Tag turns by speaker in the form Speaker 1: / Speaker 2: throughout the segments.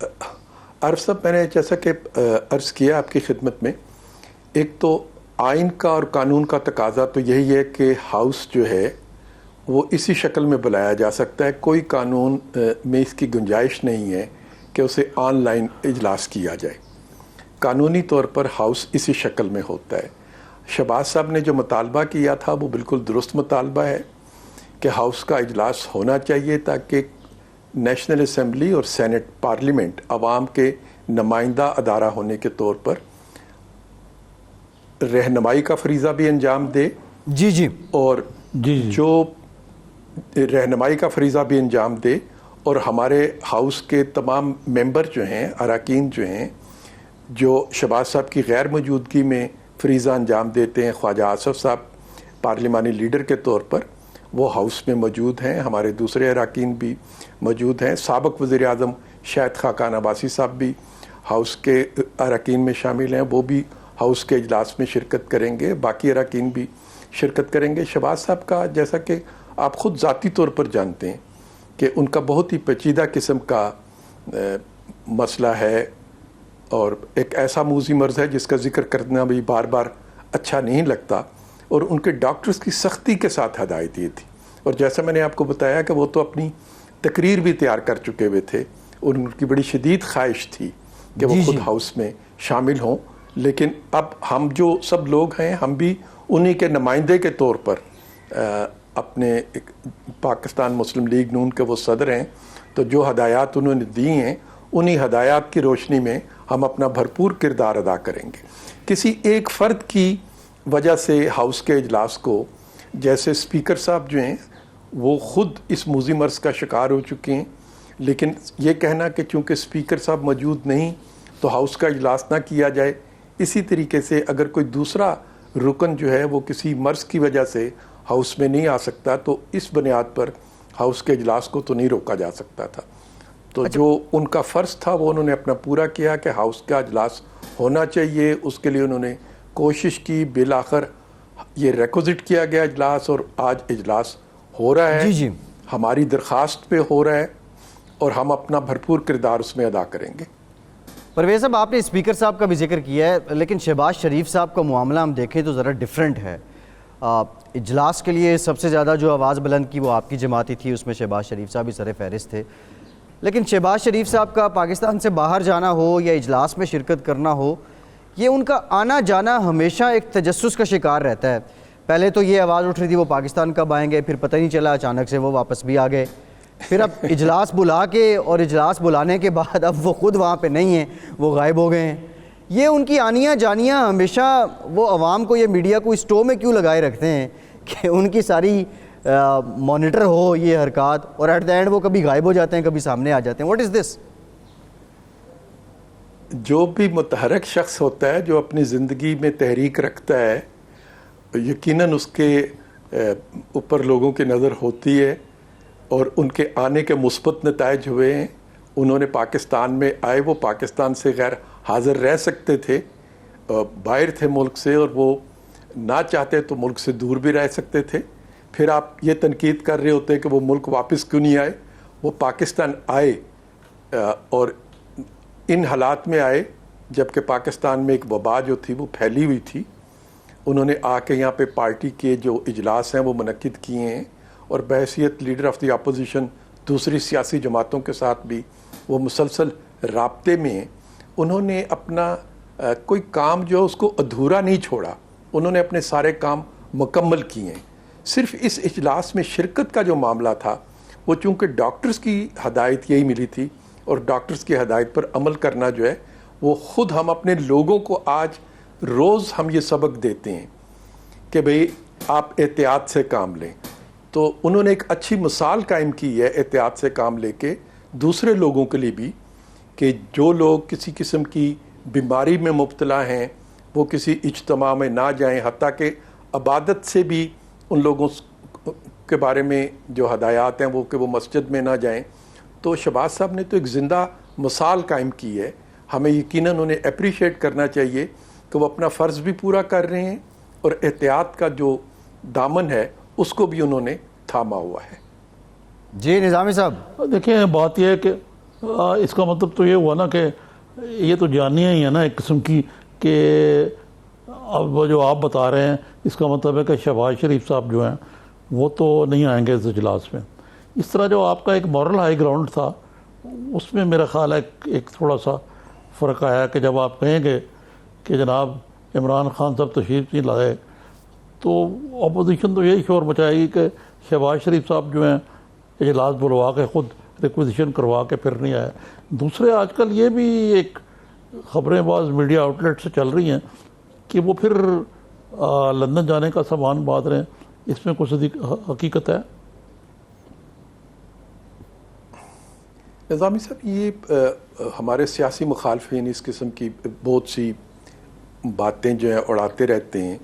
Speaker 1: عرف صاحب میں نے جیسا کہ عرض کیا آپ کی خدمت میں، ایک تو آئین کا اور قانون کا تقاضا تو یہی ہے کہ ہاؤس جو ہے وہ اسی شکل میں بلایا جا سکتا ہے، کوئی قانون میں اس کی گنجائش نہیں ہے کہ اسے آن لائن اجلاس کیا جائے۔ قانونی طور پر ہاؤس اسی شکل میں ہوتا ہے۔ شہباز صاحب نے جو مطالبہ کیا تھا وہ بالکل درست مطالبہ ہے کہ ہاؤس کا اجلاس ہونا چاہیے تاکہ نیشنل اسمبلی اور سینٹ پارلیمنٹ عوام کے نمائندہ ادارہ ہونے کے طور پر رہنمائی کا فریضہ بھی انجام دے، اور جو رہنمائی کا فریضہ بھی انجام دے، اور ہمارے ہاؤس کے تمام ممبر جو ہیں، اراکین جو ہیں، جو شہباز صاحب کی غیر موجودگی میں فریضہ انجام دیتے ہیں، خواجہ آصف صاحب پارلیمانی لیڈر کے طور پر وہ ہاؤس میں موجود ہیں، ہمارے دوسرے اراکین بھی موجود ہیں، سابق وزیر اعظم شاہد خاقان عباسی صاحب بھی ہاؤس کے اراکین میں شامل ہیں، وہ بھی ہاؤس کے اجلاس میں شرکت کریں گے، باقی اراکین بھی شرکت کریں گے۔ شہباز صاحب کا جیسا کہ آپ خود ذاتی طور پر جانتے ہیں کہ ان کا بہت ہی پیچیدہ قسم کا مسئلہ ہے، اور ایک ایسا موذی مرض ہے جس کا ذکر کرنا بھی بار بار اچھا نہیں لگتا، اور ان کے ڈاکٹرز کی سختی کے ساتھ ہدایت یہ تھی، اور جیسا میں نے آپ کو بتایا کہ وہ تو اپنی تقریر بھی تیار کر چکے ہوئے تھے، اور ان کی بڑی شدید خواہش تھی کہ وہ خود ہاؤس میں شامل ہوں، لیکن اب ہم جو سب لوگ ہیں ہم بھی انہی کے نمائندے کے طور پر اپنے پاکستان مسلم لیگ نون کے وہ صدر ہیں، تو جو ہدایات انہوں نے دی ہیں انہی ہدایات کی روشنی میں ہم اپنا بھرپور کردار ادا کریں گے۔ کسی ایک فرد کی وجہ سے ہاؤس کے اجلاس کو، جیسے اسپیکر صاحب جو ہیں وہ خود اس موذی مرض کا شکار ہو چکے ہیں، لیکن یہ کہنا کہ چونکہ اسپیکر صاحب موجود نہیں تو ہاؤس کا اجلاس نہ کیا جائے، اسی طریقے سے اگر کوئی دوسرا رکن جو ہے وہ کسی مرض کی وجہ سے ہاؤس میں نہیں آ سکتا تو اس بنیاد پر ہاؤس کے اجلاس کو تو نہیں روکا جا سکتا تھا۔ تو جو ان کا فرض تھا وہ انہوں نے اپنا پورا کیا کہ ہاؤس کا اجلاس ہونا چاہیے، اس کے لیے انہوں نے کوشش کی، بالآخر یہ ریکوزٹ کیا گیا اجلاس، اور آج اجلاس ہو رہا ہے، ہماری درخواست پہ ہو رہا ہے، اور ہم اپنا بھرپور کردار اس میں ادا کریں گے۔
Speaker 2: پرویز صاحب، آپ نے اسپیکر صاحب کا بھی ذکر کیا ہے، لیکن شہباز شریف صاحب کا معاملہ ہم دیکھیں تو ذرا ڈیفرنٹ ہے۔ اجلاس کے لیے سب سے زیادہ جو آواز بلند کی وہ آپ کی جماعتی تھی، اس میں شہباز شریف صاحب بھی سر فہرست تھے، لیکن شہباز شریف صاحب کا پاکستان سے باہر جانا ہو یا اجلاس میں شرکت کرنا ہو، یہ ان کا آنا جانا ہمیشہ ایک تجسس کا شکار رہتا ہے۔ پہلے تو یہ آواز اٹھ رہی تھی وہ پاکستان کب آئیں گے، پھر پتہ نہیں چلا، اچانک سے وہ واپس بھی آ گئے، پھر اب اجلاس بلا کے اور اجلاس بلانے کے بعد اب وہ خود وہاں پہ نہیں ہیں، وہ غائب ہو گئے ہیں۔ یہ ان کی آنیاں جانیاں ہمیشہ وہ عوام کو، یہ میڈیا کو اس ٹو میں کیوں لگائے رکھتے ہیں کہ ان کی ساری مانیٹر ہو یہ حرکات، اور ایٹ دا اینڈ وہ کبھی غائب ہو جاتے ہیں، کبھی سامنے آ جاتے ہیں؟ واٹ از دس؟
Speaker 1: جو بھی متحرک شخص ہوتا ہے، جو اپنی زندگی میں تحریک رکھتا ہے، یقیناً اس کے اوپر لوگوں کی نظر ہوتی ہے، اور ان کے آنے کے مثبت نتائج ہوئے ہیں۔ انہوں نے پاکستان میں آئے، وہ پاکستان سے غیر حاضر رہ سکتے تھے، باہر تھے ملک سے، اور وہ نہ چاہتے تو ملک سے دور بھی رہ سکتے تھے۔ پھر آپ یہ تنقید کر رہے ہوتے کہ وہ ملک واپس کیوں نہیں آئے۔ وہ پاکستان آئے، اور ان حالات میں آئے جبکہ پاکستان میں ایک وبا جو تھی وہ پھیلی ہوئی تھی۔ انہوں نے آ کے یہاں پہ پارٹی کے جو اجلاس ہیں وہ منعقد کیے ہیں، اور بحیثیت لیڈر آف دی اپوزیشن دوسری سیاسی جماعتوں کے ساتھ بھی وہ مسلسل رابطے میں ہیں۔ انہوں نے اپنا کوئی کام جو اس کو ادھورا نہیں چھوڑا، انہوں نے اپنے سارے کام مکمل کیے ہیں۔ صرف اس اجلاس میں شرکت کا جو معاملہ تھا وہ چونکہ ڈاکٹرز کی ہدایت یہی ملی تھی، اور ڈاکٹرز کی ہدایت پر عمل کرنا جو ہے وہ خود ہم اپنے لوگوں کو آج روز ہم یہ سبق دیتے ہیں کہ بھئی آپ احتیاط سے کام لیں۔ تو انہوں نے ایک اچھی مثال قائم کی ہے احتیاط سے کام لے کے دوسرے لوگوں کے لیے بھی، کہ جو لوگ کسی قسم کی بیماری میں مبتلا ہیں وہ کسی اجتماع میں نہ جائیں، حتیٰ کہ عبادت سے بھی ان لوگوں کے بارے میں جو ہدایات ہیں وہ کہ وہ مسجد میں نہ جائیں۔ تو شہباز صاحب نے تو ایک زندہ مثال قائم کی ہے، ہمیں یقیناً انہیں اپریشیٹ کرنا چاہیے کہ وہ اپنا فرض بھی پورا کر رہے ہیں، اور احتیاط کا جو دامن ہے اس کو بھی انہوں نے تھاما ہوا ہے۔
Speaker 2: جی نظامی صاحب،
Speaker 3: دیکھیں بات یہ ہے کہ اس کا مطلب تو یہ ہوا نا کہ یہ تو جانیاں ہی ہے نا ایک قسم کی، کہ اب وہ جو آپ بتا رہے ہیں اس کا مطلب ہے کہ شہباز شریف صاحب جو ہیں وہ تو نہیں آئیں گے اس اجلاس میں. اس طرح جو آپ کا ایک مورل ہائی گراؤنڈ تھا اس میں میرا خیال ہے ایک تھوڑا سا فرق آیا کہ جب آپ کہیں گے کہ جناب عمران خان صاحب تشریف نہیں لائے تو اپوزیشن تو یہی شور مچائے گی کہ شہباز شریف صاحب جو ہیں اجلاس بلوا کے خود ریکویزیشن کروا کے پھر نہیں آئے. دوسرے آج کل یہ بھی ایک خبریں بعض میڈیا آؤٹلیٹ سے چل رہی ہیں کہ وہ پھر لندن جانے کا سامان باندھ رہے ہیں. اس میں کچھ حقیقت ہے؟
Speaker 1: نظامی صاحب، یہ ہمارے سیاسی مخالفین اس قسم کی بہت سی باتیں جو ہیں اڑاتے رہتے ہیں.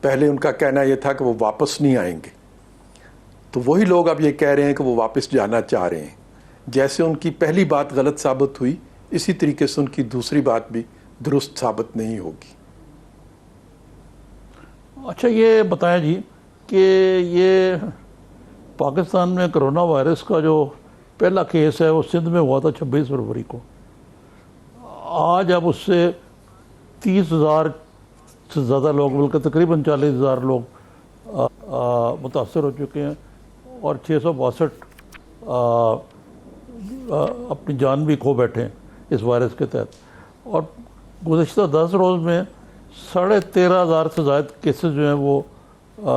Speaker 1: پہلے ان کا کہنا یہ تھا کہ وہ واپس نہیں آئیں گے، تو وہی لوگ اب یہ کہہ رہے ہیں کہ وہ واپس جانا چاہ رہے ہیں. جیسے ان کی پہلی بات غلط ثابت ہوئی اسی طریقے سے ان کی دوسری بات بھی درست ثابت نہیں ہوگی.
Speaker 3: اچھا یہ بتائیں جی کہ یہ پاکستان میں کرونا وائرس کا جو پہلا کیس ہے وہ سندھ میں ہوا تھا 26 فروری کو. آج اب اس سے 30,000 سے زیادہ لوگ، بلکہ تقریباً 40,000 لوگ متاثر ہو چکے ہیں اور 662 اپنی جان بھی کھو بیٹھے ہیں اس وائرس کے تحت. اور گزشتہ 10 روز میں 13,500 سے زائد کیسز جو ہیں وہ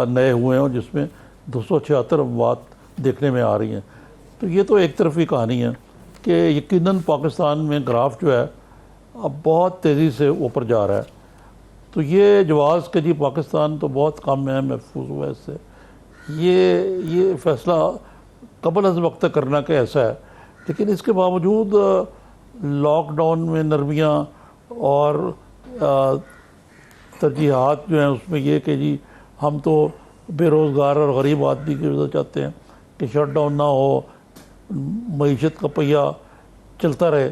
Speaker 3: نئے ہوئے ہیں، جس میں 276 اموات دیکھنے میں آ رہی ہیں. تو یہ تو ایک طرفی کہانی ہے کہ یقیناً پاکستان میں گراف جو ہے اب بہت تیزی سے اوپر جا رہا ہے. تو یہ جواز کہ جی پاکستان تو بہت کم ہے، محفوظ ہوا ہے اس سے، یہ فیصلہ قبل از وقت کرنا کہ ایسا ہے. لیکن اس کے باوجود لاک ڈاؤن میں نرمیاں اور ترجیحات جو ہیں اس میں یہ کہ جی ہم تو بے روزگار اور غریب آدمی کی وجہ چاہتے ہیں کہ شٹ ڈاؤن نہ ہو، معیشت کا پہیہ چلتا رہے.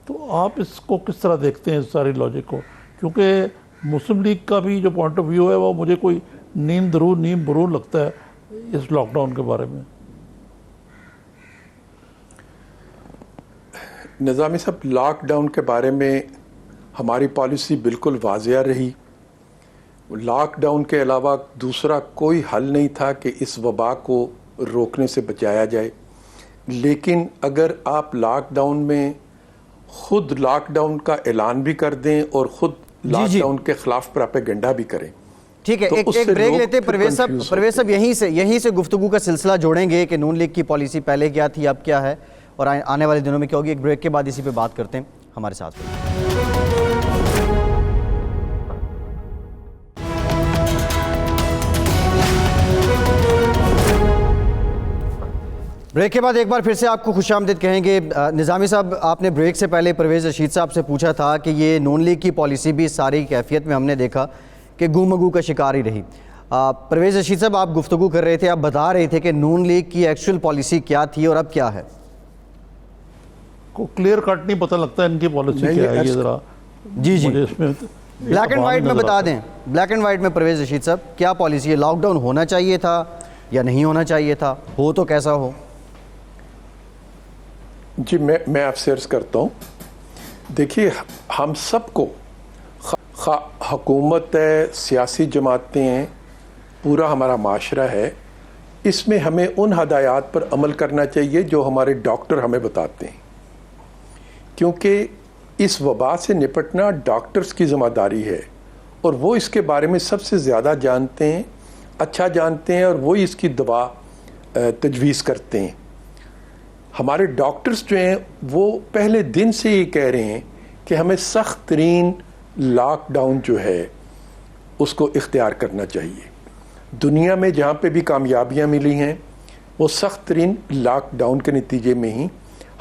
Speaker 3: تو آپ اس کو کس طرح دیکھتے ہیں اس ساری لاجک کو؟ کیونکہ مسلم لیگ کا بھی جو پوائنٹ آف ویو ہے وہ مجھے کوئی نیم درون نیم برون لگتا ہے اس لاک ڈاؤن کے بارے میں.
Speaker 1: نظامی صاحب، لاک ڈاؤن کے بارے میں ہماری پالیسی بالکل واضح رہی. لاک ڈاؤن کے علاوہ دوسرا کوئی حل نہیں تھا کہ اس وبا کو روکنے سے بچایا جائے. لیکن اگر آپ لاک ڈاؤن میں خود لاک ڈاؤن کا اعلان بھی کر دیں اور خود لاک ڈاؤن کے خلاف پراپیگنڈا بھی کریں.
Speaker 2: ٹھیک ہے، ایک بریک لیتے ہیں. پرویز صاحب یہیں سے گفتگو کا سلسلہ جوڑیں گے کہ نون لیگ کی پالیسی پہلے کیا تھی اب کیا ہے اور آنے والے دنوں میں کیا ہوگی. ایک بریک کے بعد اسی پہ بات کرتے ہیں. ہمارے ساتھ بریک کے بعد ایک بار پھر سے آپ کو خوش آمدید کہیں گے. نظامی صاحب، آپ نے بریک سے پہلے پرویز رشید صاحب سے پوچھا تھا کہ یہ نون لیگ کی پالیسی بھی ساری کیفیت میں ہم نے دیکھا کہ گو مگو کا شکار ہی رہی. پرویز رشید صاحب، آپ گفتگو کر رہے تھے، آپ بتا رہے تھے کہ نون لیگ کی ایکچوئل پالیسی کیا تھی اور اب کیا ہے.
Speaker 3: کو کلیئر کٹ نہیں پتہ لگتا ان کی پالیسی کیا ہے. یہ ذرا
Speaker 2: جی بلیک اینڈ وائٹ میں بتا دیں. بلیک اینڈ وائٹ میں پرویز رشید صاحب کیا پالیسی ہے؟ لاک ڈاؤن ہونا چاہیے تھا یا نہیں ہونا چاہیے تھا؟ ہو تو کیسا ہو؟
Speaker 1: جی میں آپ سے عرض کرتا ہوں. دیکھیے، ہم سب کو حکومت ہے، سیاسی جماعتیں ہیں، پورا ہمارا معاشرہ ہے، اس میں ہمیں ان ہدایات پر عمل کرنا چاہیے جو ہمارے ڈاکٹر ہمیں بتاتے ہیں. کیونکہ اس وبا سے نپٹنا ڈاکٹرز کی ذمہ داری ہے اور وہ اس کے بارے میں سب سے زیادہ جانتے ہیں، اچھا جانتے ہیں، اور وہی اس کی دوا تجویز کرتے ہیں. ہمارے ڈاکٹرز جو ہیں وہ پہلے دن سے یہ کہہ رہے ہیں کہ ہمیں سخت ترین لاک ڈاؤن جو ہے اس کو اختیار کرنا چاہیے. دنیا میں جہاں پہ بھی کامیابیاں ملی ہیں وہ سخت ترین لاک ڈاؤن کے نتیجے میں ہی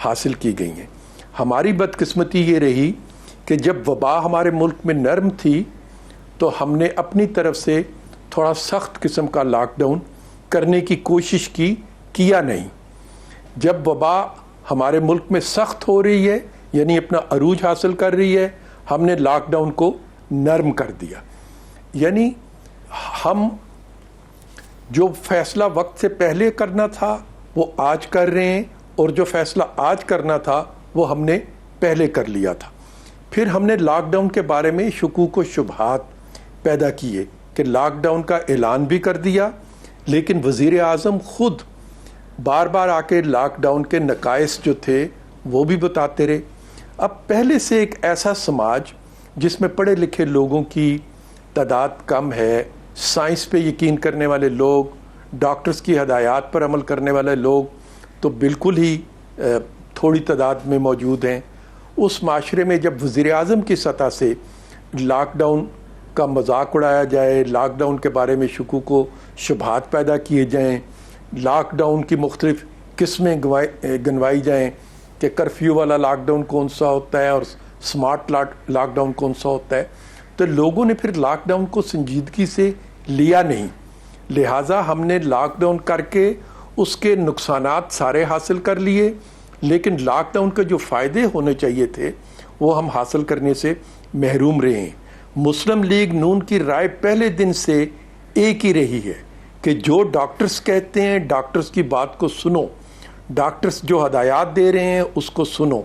Speaker 1: حاصل کی گئی ہیں. ہماری بدقسمتی یہ رہی کہ جب وبا ہمارے ملک میں نرم تھی تو ہم نے اپنی طرف سے تھوڑا سخت قسم کا لاک ڈاؤن کرنے کی کوشش کیا نہیں. جب وبا ہمارے ملک میں سخت ہو رہی ہے، یعنی اپنا عروج حاصل کر رہی ہے، ہم نے لاک ڈاؤن کو نرم کر دیا. یعنی ہم جو فیصلہ وقت سے پہلے کرنا تھا وہ آج کر رہے ہیں اور جو فیصلہ آج کرنا تھا وہ ہم نے پہلے کر لیا تھا۔ پھر ہم نے لاک ڈاؤن کے بارے میں شکوک و شبہات پیدا کیے کہ لاک ڈاؤن کا اعلان بھی کر دیا، لیکن وزیر اعظم خود بار بار آ کے لاک ڈاؤن کے نقائص جو تھے وہ بھی بتاتے رہے۔ اب پہلے سے ایک ایسا سماج جس میں پڑھے لکھے لوگوں کی تعداد کم ہے، سائنس پہ یقین کرنے والے لوگ، ڈاکٹرز کی ہدایات پر عمل کرنے والے لوگ تو بالکل ہی تھوڑی تعداد میں موجود ہیں، اس معاشرے میں جب وزیر اعظم کی سطح سے لاک ڈاؤن کا مذاق اڑایا جائے، لاک ڈاؤن کے بارے میں شکوک و شبہات پیدا کیے جائیں، لاک ڈاؤن کی مختلف قسمیں گنوائی جائیں کہ کرفیو والا لاک ڈاؤن کون سا ہوتا ہے اور سمارٹ لاک ڈاؤن کون سا ہوتا ہے، تو لوگوں نے پھر لاک ڈاؤن کو سنجیدگی سے لیا نہیں۔ لہٰذا ہم نے لاک ڈاؤن کر کے اس کے نقصانات سارے حاصل کر لیے، لیکن لاک ڈاؤن کے جو فائدے ہونے چاہیے تھے وہ ہم حاصل کرنے سے محروم رہے ہیں۔ مسلم لیگ نون کی رائے پہلے دن سے ایک ہی رہی ہے کہ جو ڈاکٹرز کہتے ہیں ڈاکٹرز کی بات کو سنو، ڈاکٹرز جو ہدایات دے رہے ہیں اس کو سنو۔